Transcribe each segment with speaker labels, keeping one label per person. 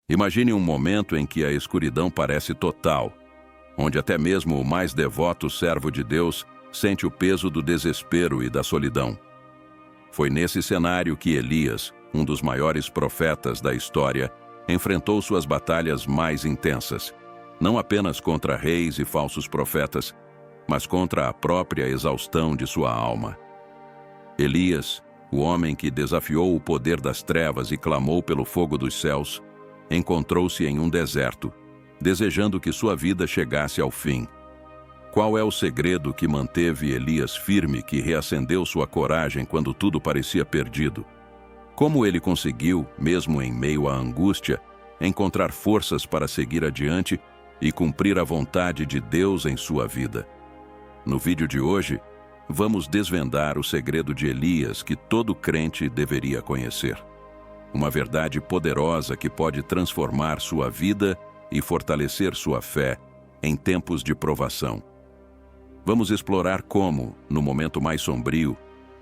Speaker 1: Imagine um momento em que a escuridão parece total, onde até mesmo o mais devoto servo de Deus sente o peso do desespero e da solidão. Foi nesse cenário que Elias, um dos maiores profetas da história, enfrentou suas batalhas mais intensas, não apenas contra reis e falsos profetas, mas contra a própria exaustão de sua alma. Elias, o homem que desafiou o poder das trevas e clamou pelo fogo dos céus, encontrou-se em um deserto, desejando que sua vida chegasse ao fim. Qual é o segredo que manteve Elias firme, que reacendeu sua coragem quando tudo parecia perdido? Como ele conseguiu, mesmo em meio à angústia, encontrar forças para seguir adiante e cumprir a vontade de Deus em sua vida? No vídeo de hoje, vamos desvendar o segredo de Elias que todo crente deveria conhecer. Uma verdade poderosa que pode transformar sua vida e fortalecer sua fé em tempos de provação. Vamos explorar como, no momento mais sombrio,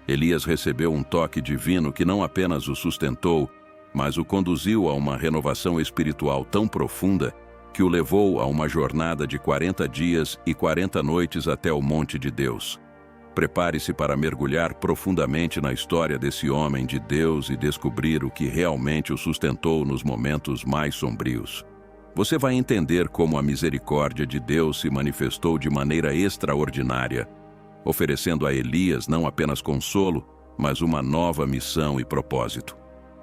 Speaker 1: Elias recebeu um toque divino que não apenas o sustentou, mas o conduziu a uma renovação espiritual tão profunda que o levou a uma jornada de 40 dias e 40 noites até o monte de Deus. Prepare-se para mergulhar profundamente na história desse homem de Deus e descobrir o que realmente o sustentou nos momentos mais sombrios. Você vai entender como a misericórdia de Deus se manifestou de maneira extraordinária, oferecendo a Elias não apenas consolo, mas uma nova missão e propósito.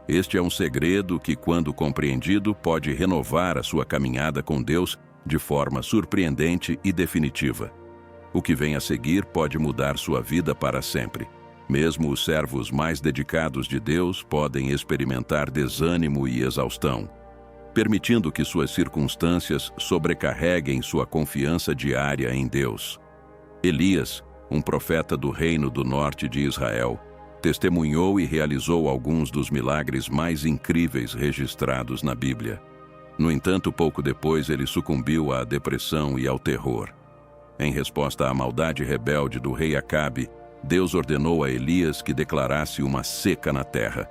Speaker 1: Este é um segredo que, quando compreendido, pode renovar a sua caminhada com Deus de forma surpreendente e definitiva. O que vem a seguir pode mudar sua vida para sempre. Mesmo os servos mais dedicados de Deus podem experimentar desânimo e exaustão, permitindo que suas circunstâncias sobrecarreguem sua confiança diária em Deus. Elias, um profeta do reino do norte de Israel, testemunhou e realizou alguns dos milagres mais incríveis registrados na Bíblia. No entanto, pouco depois ele sucumbiu à depressão e ao terror. Em resposta à maldade rebelde do rei Acabe, Deus ordenou a Elias que declarasse uma seca na terra.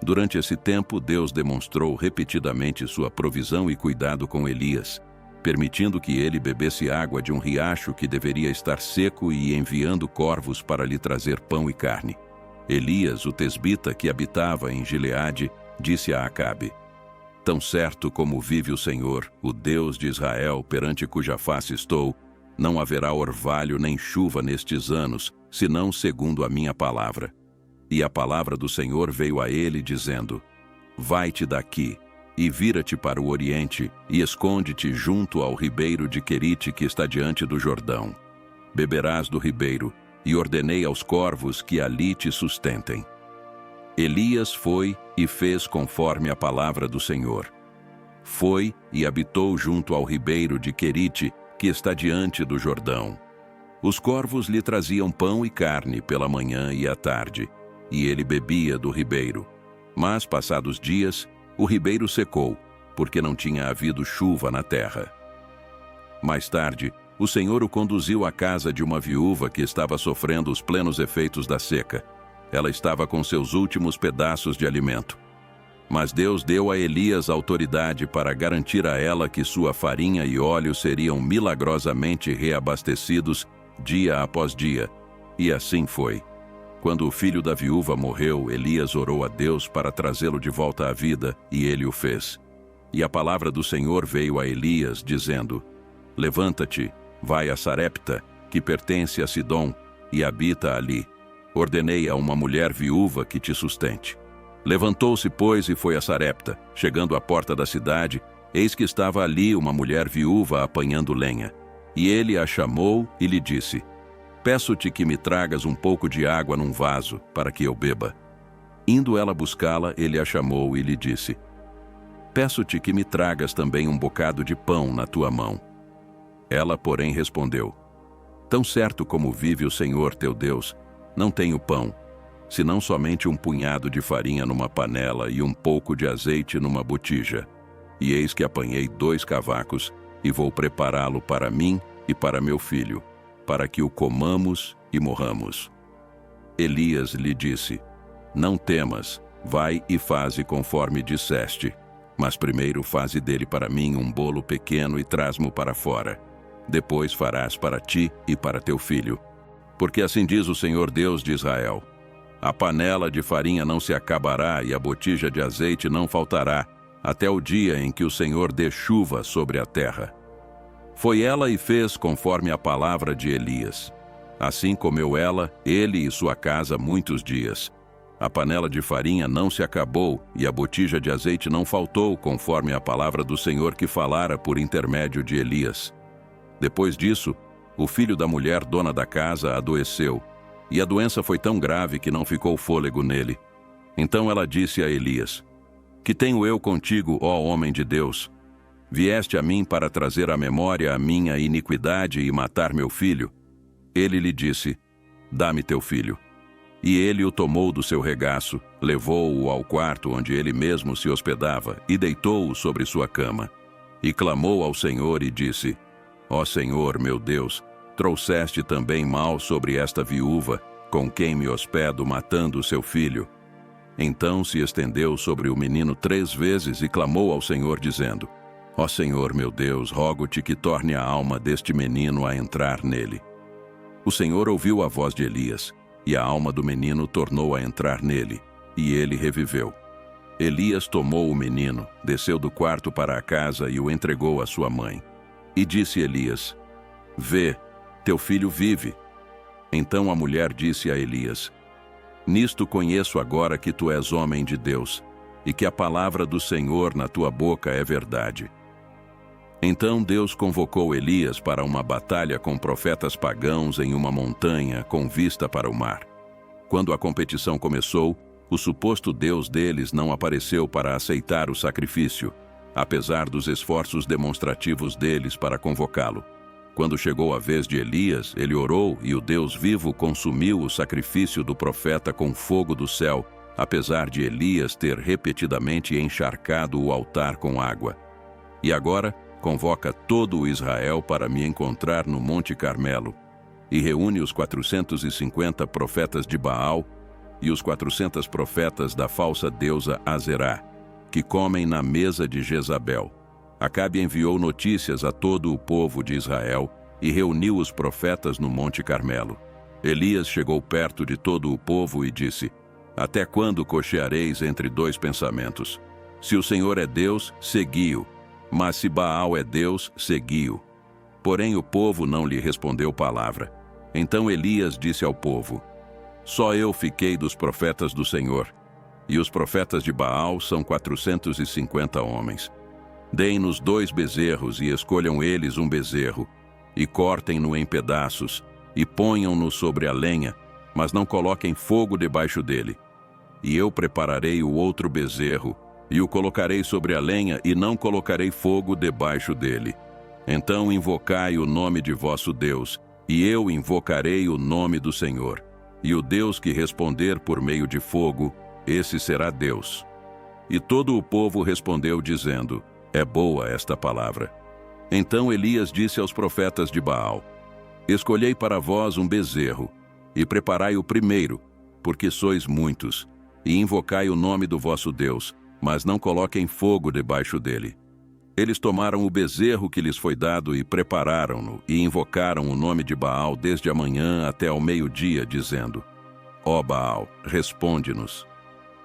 Speaker 1: Durante esse tempo, Deus demonstrou repetidamente sua provisão e cuidado com Elias, permitindo que ele bebesse água de um riacho que deveria estar seco e enviando corvos para lhe trazer pão e carne. Elias, o tesbita que habitava em Gileade, disse a Acabe: "Tão certo como vive o Senhor, o Deus de Israel, perante cuja face estou, não haverá orvalho nem chuva nestes anos, senão segundo a minha palavra." E a palavra do Senhor veio a ele, dizendo: "Vai-te daqui, e vira-te para o oriente, e esconde-te junto ao ribeiro de Querite que está diante do Jordão. Beberás do ribeiro, e ordenei aos corvos que ali te sustentem." Elias foi e fez conforme a palavra do Senhor. Foi e habitou junto ao ribeiro de Querite, que está diante do Jordão. Os corvos lhe traziam pão e carne pela manhã e à tarde, e ele bebia do ribeiro. Mas, passados dias, o ribeiro secou, porque não tinha havido chuva na terra. Mais tarde, o Senhor o conduziu à casa de uma viúva que estava sofrendo os plenos efeitos da seca. Ela estava com seus últimos pedaços de alimento. Mas Deus deu a Elias autoridade para garantir a ela que sua farinha e óleo seriam milagrosamente reabastecidos dia após dia. E assim foi. Quando o filho da viúva morreu, Elias orou a Deus para trazê-lo de volta à vida, e ele o fez. E a palavra do Senhor veio a Elias, dizendo: "Levanta-te, vai a Sarepta, que pertence a Sidom, e habita ali. Ordenei a uma mulher viúva que te sustente." Levantou-se, pois, e foi a Sarepta. Chegando à porta da cidade, eis que estava ali uma mulher viúva apanhando lenha. E ele a chamou e lhe disse: "Peço-te que me tragas um pouco de água num vaso, para que eu beba." Indo ela buscá-la, ele a chamou e lhe disse: "Peço-te que me tragas também um bocado de pão na tua mão." Ela, porém, respondeu: "Tão certo como vive o Senhor teu Deus, não tenho pão, senão somente um punhado de farinha numa panela e um pouco de azeite numa botija. E eis que apanhei 2 cavacos e vou prepará-lo para mim e para meu filho, para que o comamos e morramos." Elias lhe disse: "Não temas, vai e faze conforme disseste. Mas primeiro faze dele para mim um bolo pequeno e traz-mo para fora. Depois farás para ti e para teu filho. Porque assim diz o Senhor Deus de Israel: a panela de farinha não se acabará e a botija de azeite não faltará, até o dia em que o Senhor dê chuva sobre a terra. Foi ela e fez conforme a palavra de Elias. Assim comeu ela, ele e sua casa muitos dias. A panela de farinha não se acabou e a botija de azeite não faltou, conforme a palavra do Senhor que falara por intermédio de Elias. Depois disso, o filho da mulher dona da casa adoeceu, e a doença foi tão grave que não ficou fôlego nele. Então ela disse a Elias: que tenho eu contigo, ó homem de Deus? Vieste a mim para trazer à memória a minha iniquidade e matar meu filho? Ele lhe disse: dá-me teu filho. E ele o tomou do seu regaço, levou-o ao quarto onde ele mesmo se hospedava e deitou-o sobre sua cama. E clamou ao Senhor e disse: ó Senhor, meu Deus, trouxeste também mal sobre esta viúva, com quem me hospedo, matando seu filho. Então se estendeu sobre o menino 3 vezes e clamou ao Senhor, dizendo: ó Senhor, meu Deus, rogo-te que torne a alma deste menino a entrar nele. O Senhor ouviu a voz de Elias, e a alma do menino tornou a entrar nele, e ele reviveu. Elias tomou o menino, desceu do quarto para a casa e o entregou à sua mãe. E disse Elias: vê, teu filho vive. Então a mulher disse a Elias: nisto conheço agora que tu és homem de Deus, e que a palavra do Senhor na tua boca é verdade. Então Deus convocou Elias para uma batalha com profetas pagãos em uma montanha com vista para o mar. Quando a competição começou, o suposto Deus deles não apareceu para aceitar o sacrifício, apesar dos esforços demonstrativos deles para convocá-lo. Quando chegou a vez de Elias, ele orou e o Deus vivo consumiu o sacrifício do profeta com fogo do céu, apesar de Elias ter repetidamente encharcado o altar com água. E agora convoca todo o Israel para me encontrar no Monte Carmelo, e reúne os 450 profetas de Baal e os 400 profetas da falsa deusa Azerá, que comem na mesa de Jezabel. Acabe enviou notícias a todo o povo de Israel e reuniu os profetas no Monte Carmelo. Elias chegou perto de todo o povo e disse: até quando cocheareis entre 2 pensamentos? Se o Senhor é Deus, segui-o. Mas se Baal é Deus, segui-o. Porém o povo não lhe respondeu palavra. Então Elias disse ao povo: só eu fiquei dos profetas do Senhor, e os profetas de Baal são 450 homens. Deem-nos 2 bezerros e escolham eles um bezerro, e cortem-no em pedaços, e ponham-no sobre a lenha, mas não coloquem fogo debaixo dele. E eu prepararei o outro bezerro, e o colocarei sobre a lenha, e não colocarei fogo debaixo dele. Então invocai o nome de vosso Deus, e eu invocarei o nome do Senhor. E o Deus que responder por meio de fogo, esse será Deus. E todo o povo respondeu dizendo: é boa esta palavra. Então Elias disse aos profetas de Baal: escolhei para vós um bezerro, e preparai o primeiro, porque sois muitos, e invocai o nome do vosso Deus, mas não coloquem fogo debaixo dele. Eles tomaram o bezerro que lhes foi dado e prepararam-no, e invocaram o nome de Baal desde a manhã até ao meio-dia, dizendo: ó Baal, responde-nos.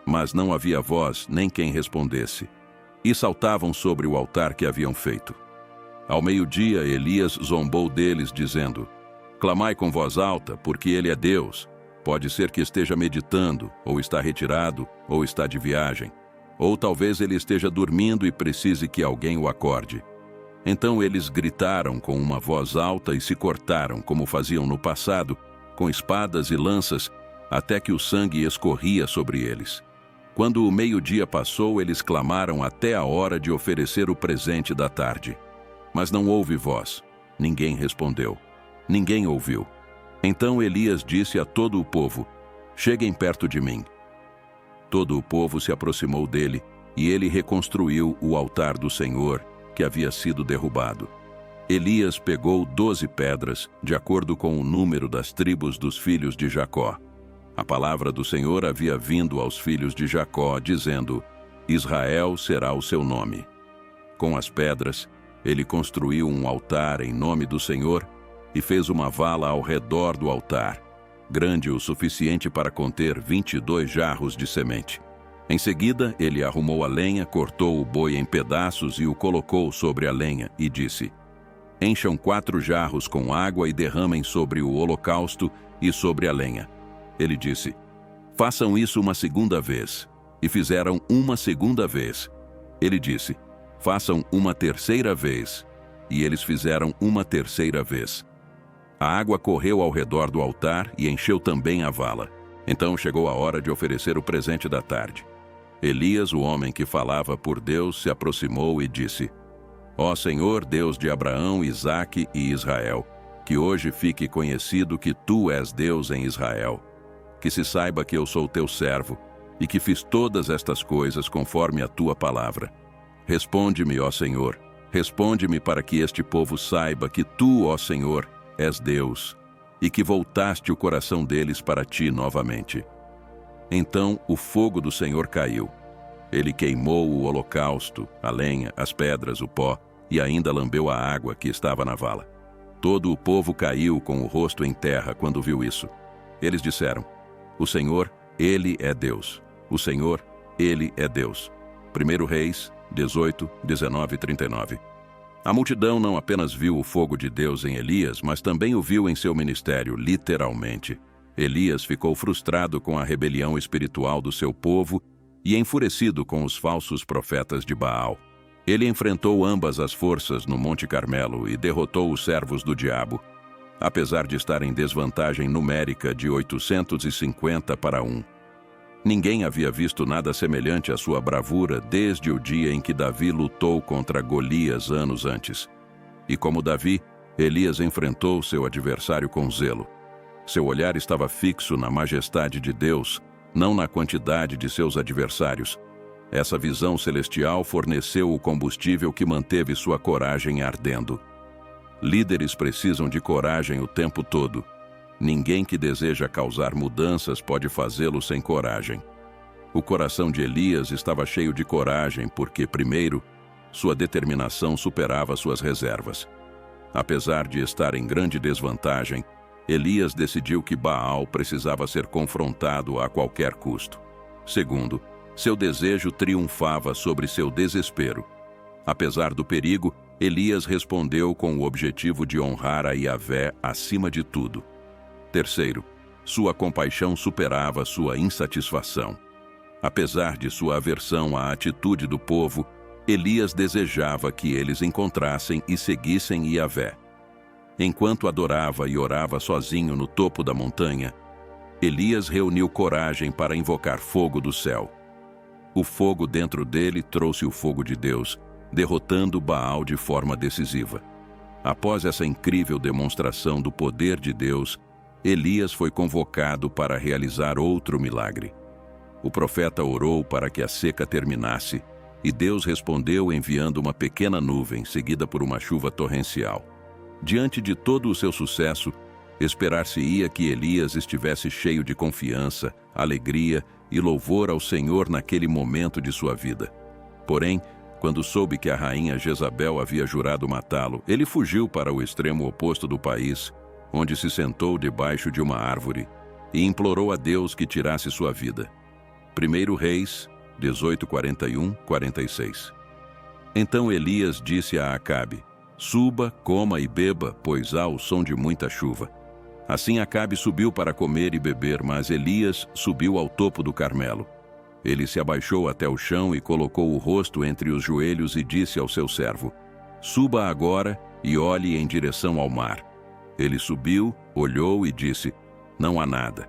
Speaker 1: Mas não havia voz nem quem respondesse, e saltavam sobre o altar que haviam feito. Ao meio-dia, Elias zombou deles, dizendo: clamai com voz alta, porque ele é Deus. Pode ser que esteja meditando, ou está retirado, ou está de viagem. Ou talvez ele esteja dormindo e precise que alguém o acorde. Então eles gritaram com uma voz alta e se cortaram, como faziam no passado, com espadas e lanças, até que o sangue escorria sobre eles. Quando o meio-dia passou, eles clamaram até a hora de oferecer o presente da tarde. Mas não houve voz. Ninguém respondeu. Ninguém ouviu. Então Elias disse a todo o povo: cheguem perto de mim. Todo o povo se aproximou dele, e ele reconstruiu o altar do Senhor, que havia sido derrubado. Elias pegou 12 pedras, de acordo com o número das tribos dos filhos de Jacó. A palavra do Senhor havia vindo aos filhos de Jacó, dizendo: Israel será o seu nome. Com as pedras, ele construiu um altar em nome do Senhor e fez uma vala ao redor do altar, grande o suficiente para conter 22 jarros de semente. Em seguida, ele arrumou a lenha, cortou o boi em pedaços e o colocou sobre a lenha e disse: Encham 4 jarros com água e derramem sobre o holocausto e sobre a lenha. Ele disse: Façam isso uma segunda vez. E fizeram uma segunda vez. Ele disse: Façam uma terceira vez. E eles fizeram uma terceira vez. A água correu ao redor do altar e encheu também a vala. Então chegou a hora de oferecer o presente da tarde. Elias, o homem que falava por Deus, se aproximou e disse: Ó Senhor, Deus de Abraão, Isaque e Israel, que hoje fique conhecido que Tu és Deus em Israel. Que se saiba que eu sou Teu servo e que fiz todas estas coisas conforme a Tua palavra. Responde-me, ó Senhor, responde-me para que este povo saiba que Tu, ó Senhor, és Deus e que voltaste o coração deles para Ti novamente. Então o fogo do Senhor caiu. Ele queimou o holocausto, a lenha, as pedras, o pó, e ainda lambeu a água que estava na vala. Todo o povo caiu com o rosto em terra quando viu isso. Eles disseram: O Senhor, Ele é Deus. O Senhor, Ele é Deus. 1 Reis 18, 19 e 39. A multidão não apenas viu o fogo de Deus em Elias, mas também o viu em seu ministério, literalmente. Elias ficou frustrado com a rebelião espiritual do seu povo e enfurecido com os falsos profetas de Baal. Ele enfrentou ambas as forças no Monte Carmelo e derrotou os servos do diabo, apesar de estar em desvantagem numérica de 850 para 1. Ninguém havia visto nada semelhante à sua bravura desde o dia em que Davi lutou contra Golias anos antes. E como Davi, Elias enfrentou seu adversário com zelo. Seu olhar estava fixo na majestade de Deus, não na quantidade de seus adversários. Essa visão celestial forneceu o combustível que manteve sua coragem ardendo. Líderes precisam de coragem o tempo todo. Ninguém que deseja causar mudanças pode fazê-lo sem coragem. O coração de Elias estava cheio de coragem porque, primeiro, sua determinação superava suas reservas. Apesar de estar em grande desvantagem, Elias decidiu que Baal precisava ser confrontado a qualquer custo. Segundo, seu desejo triunfava sobre seu desespero. Apesar do perigo, Elias respondeu com o objetivo de honrar a Yahvé acima de tudo. Terceiro, sua compaixão superava sua insatisfação. Apesar de sua aversão à atitude do povo, Elias desejava que eles encontrassem e seguissem Yahvé. Enquanto adorava e orava sozinho no topo da montanha, Elias reuniu coragem para invocar fogo do céu. O fogo dentro dele trouxe o fogo de Deus, derrotando Baal de forma decisiva. Após essa incrível demonstração do poder de Deus, Elias foi convocado para realizar outro milagre. O profeta orou para que a seca terminasse, e Deus respondeu enviando uma pequena nuvem, seguida por uma chuva torrencial. Diante de todo o seu sucesso, esperar-se-ia que Elias estivesse cheio de confiança, alegria e louvor ao Senhor naquele momento de sua vida. Porém, quando soube que a rainha Jezabel havia jurado matá-lo, ele fugiu para o extremo oposto do país, onde se sentou debaixo de uma árvore e implorou a Deus que tirasse sua vida. 1 Reis 18, 41, 46. Então Elias disse a Acabe: Suba, coma e beba, pois há o som de muita chuva. Assim Acabe subiu para comer e beber, mas Elias subiu ao topo do Carmelo. Ele se abaixou até o chão e colocou o rosto entre os joelhos e disse ao seu servo: Suba agora e olhe em direção ao mar. Ele subiu, olhou e disse: Não há nada.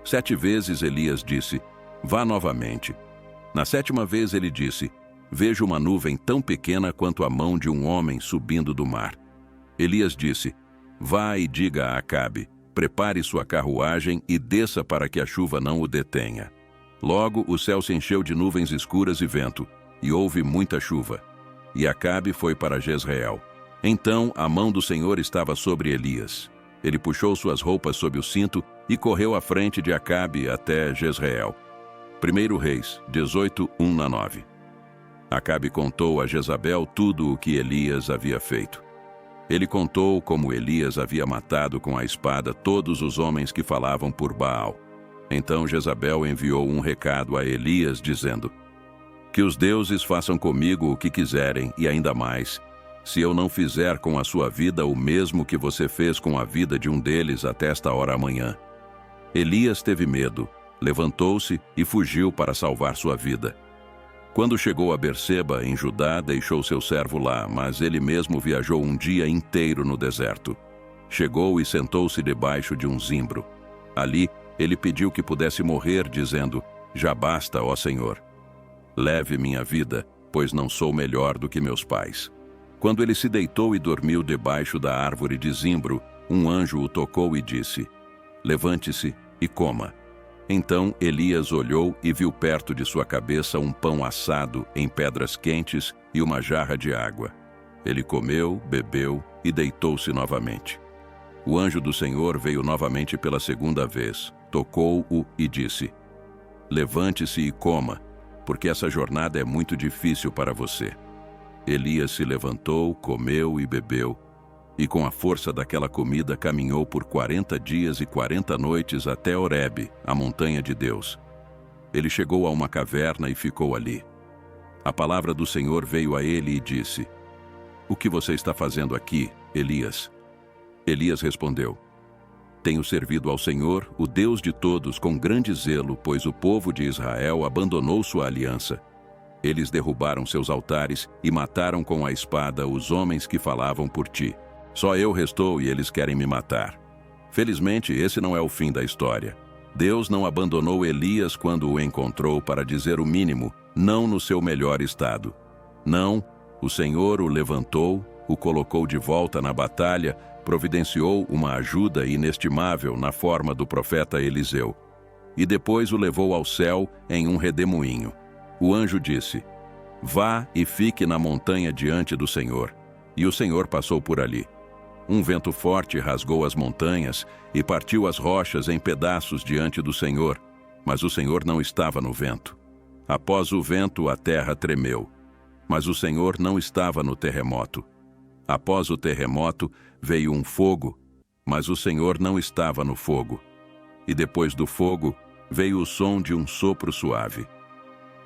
Speaker 1: 7 vezes Elias disse: Vá novamente. Na 7ª vez ele disse: Vejo uma nuvem tão pequena quanto a mão de um homem subindo do mar. Elias disse: Vá e diga a Acabe: Prepare sua carruagem e desça para que a chuva não o detenha. Logo o céu se encheu de nuvens escuras e vento, e houve muita chuva. E Acabe foi para Jezreel. Então a mão do Senhor estava sobre Elias. Ele puxou suas roupas sob o cinto e correu à frente de Acabe até Jezreel. 1 Reis 18, 1-9. Acabe contou a Jezabel tudo o que Elias havia feito. Ele contou como Elias havia matado com a espada todos os homens que falavam por Baal. Então Jezabel enviou um recado a Elias, dizendo: que os deuses façam comigo o que quiserem, e ainda mais, se eu não fizer com a sua vida o mesmo que você fez com a vida de um deles até esta hora amanhã. Elias teve medo, levantou-se e fugiu para salvar sua vida. Quando chegou a Berseba, em Judá, deixou seu servo lá, mas ele mesmo viajou um dia inteiro no deserto. Chegou e sentou-se debaixo de um zimbro. Ali, ele pediu que pudesse morrer, dizendo: já basta, ó Senhor. Leve minha vida, pois não sou melhor do que meus pais. Quando ele se deitou e dormiu debaixo da árvore de zimbro, um anjo o tocou e disse: levante-se e coma. Então Elias olhou e viu perto de sua cabeça um pão assado em pedras quentes e uma jarra de água. Ele comeu, bebeu e deitou-se novamente. O anjo do Senhor veio novamente pela segunda vez, tocou-o e disse: levante-se e coma, porque essa jornada é muito difícil para você. Elias se levantou, comeu e bebeu, e com a força daquela comida caminhou por 40 dias e 40 noites até Horebe, a montanha de Deus. Ele chegou a uma caverna e ficou ali. A palavra do Senhor veio a ele e disse: o que você está fazendo aqui, Elias? Elias respondeu: tenho servido ao Senhor, o Deus de todos, com grande zelo, pois o povo de Israel abandonou sua aliança. Eles derrubaram seus altares e mataram com a espada os homens que falavam por ti. Só eu restou e eles querem me matar. Felizmente, esse não é o fim da história. Deus não abandonou Elias quando o encontrou para dizer o mínimo, não no seu melhor estado. Não, o Senhor o levantou, o colocou de volta na batalha, providenciou uma ajuda inestimável na forma do profeta Eliseu. E depois o levou ao céu em um redemoinho. O anjo disse: vá e fique na montanha diante do Senhor. E o Senhor passou por ali. Um vento forte rasgou as montanhas e partiu as rochas em pedaços diante do Senhor, mas o Senhor não estava no vento. Após o vento, a terra tremeu, mas o Senhor não estava no terremoto. Após o terremoto, veio um fogo, mas o Senhor não estava no fogo. E depois do fogo, veio o som de um sopro suave.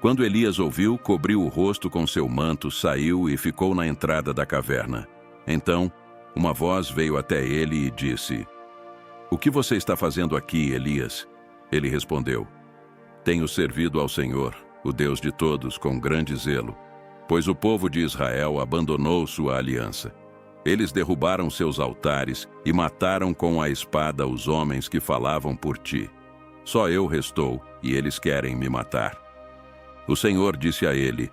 Speaker 1: Quando Elias ouviu, cobriu o rosto com seu manto, saiu e ficou na entrada da caverna. Então, uma voz veio até ele e disse: o que você está fazendo aqui, Elias? Ele respondeu: tenho servido ao Senhor, o Deus de todos, com grande zelo, pois o povo de Israel abandonou sua aliança. Eles derrubaram seus altares e mataram com a espada os homens que falavam por ti. Só eu restou, e eles querem me matar. O Senhor disse a ele: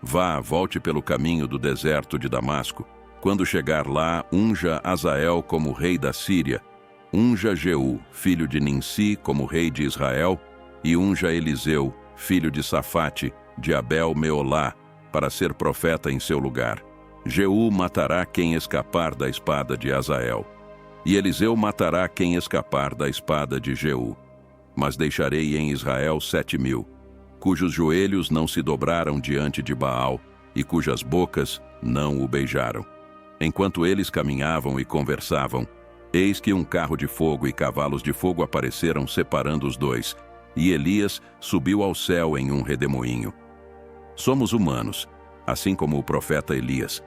Speaker 1: vá, volte pelo caminho do deserto de Damasco. Quando chegar lá, unja Azael como rei da Síria, unja Jeú, filho de Ninsi, como rei de Israel, e unja Eliseu, filho de Safate, de Abel-Meolá, para ser profeta em seu lugar. Jeú matará quem escapar da espada de Azael, e Eliseu matará quem escapar da espada de Jeú. Mas deixarei em Israel 7.000, cujos joelhos não se dobraram diante de Baal, e cujas bocas não o beijaram. Enquanto eles caminhavam e conversavam, eis que um carro de fogo e cavalos de fogo apareceram separando os dois, e Elias subiu ao céu em um redemoinho. Somos humanos, assim como o profeta Elias.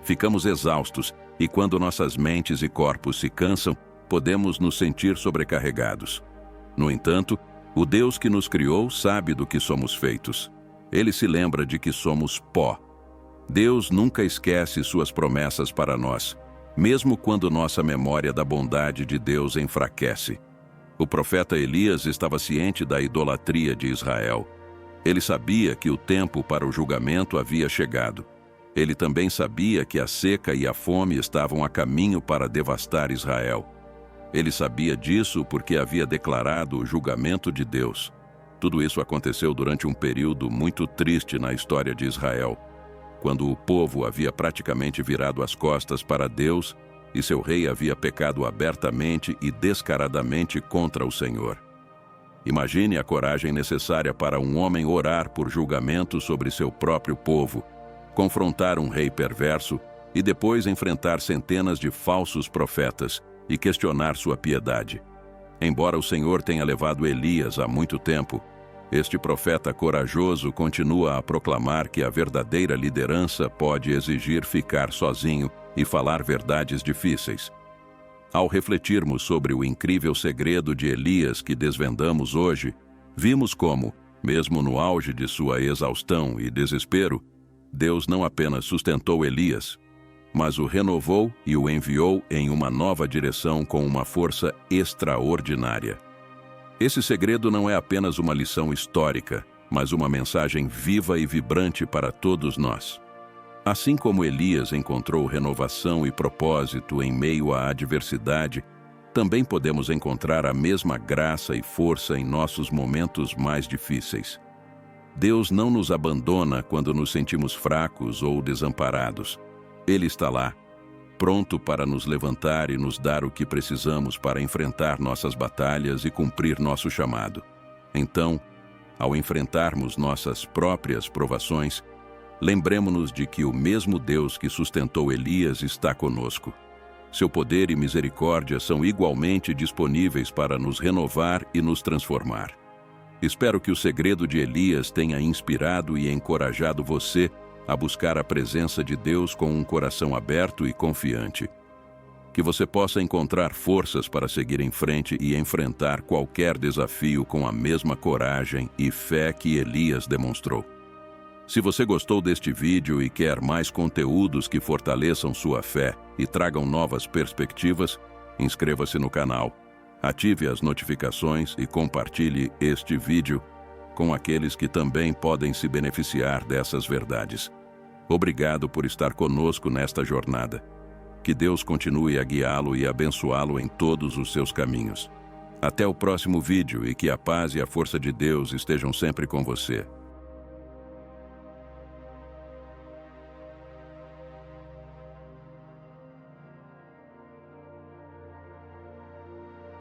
Speaker 1: Ficamos exaustos, e quando nossas mentes e corpos se cansam, podemos nos sentir sobrecarregados. No entanto, o Deus que nos criou sabe do que somos feitos. Ele se lembra de que somos pó. Deus nunca esquece suas promessas para nós, mesmo quando nossa memória da bondade de Deus enfraquece. O profeta Elias estava ciente da idolatria de Israel. Ele sabia que o tempo para o julgamento havia chegado. Ele também sabia que a seca e a fome estavam a caminho para devastar Israel. Ele sabia disso porque havia declarado o julgamento de Deus. Tudo isso aconteceu durante um período muito triste na história de Israel, quando o povo havia praticamente virado as costas para Deus e seu rei havia pecado abertamente e descaradamente contra o Senhor. Imagine a coragem necessária para um homem orar por julgamento sobre seu próprio povo, confrontar um rei perverso e depois enfrentar centenas de falsos profetas e questionar sua piedade. Embora o Senhor tenha levado Elias há muito tempo, este profeta corajoso continua a proclamar que a verdadeira liderança pode exigir ficar sozinho e falar verdades difíceis. Ao refletirmos sobre o incrível segredo de Elias que desvendamos hoje, vimos como, mesmo no auge de sua exaustão e desespero, Deus não apenas sustentou Elias, mas o renovou e o enviou em uma nova direção com uma força extraordinária. Esse segredo não é apenas uma lição histórica, mas uma mensagem viva e vibrante para todos nós. Assim como Elias encontrou renovação e propósito em meio à adversidade, também podemos encontrar a mesma graça e força em nossos momentos mais difíceis. Deus não nos abandona quando nos sentimos fracos ou desamparados. Ele está lá, pronto para nos levantar e nos dar o que precisamos para enfrentar nossas batalhas e cumprir nosso chamado. Então, ao enfrentarmos nossas próprias provações, lembremos-nos de que o mesmo Deus que sustentou Elias está conosco. Seu poder e misericórdia são igualmente disponíveis para nos renovar e nos transformar. Espero que o segredo de Elias tenha inspirado e encorajado você a buscar a presença de Deus com um coração aberto e confiante. Que você possa encontrar forças para seguir em frente e enfrentar qualquer desafio com a mesma coragem e fé que Elias demonstrou. Se você gostou deste vídeo e quer mais conteúdos que fortaleçam sua fé e tragam novas perspectivas, inscreva-se no canal, ative as notificações e compartilhe este vídeo com aqueles que também podem se beneficiar dessas verdades. Obrigado por estar conosco nesta jornada. Que Deus continue a guiá-lo e abençoá-lo em todos os seus caminhos. Até o próximo vídeo e que a paz e a força de Deus estejam sempre com você.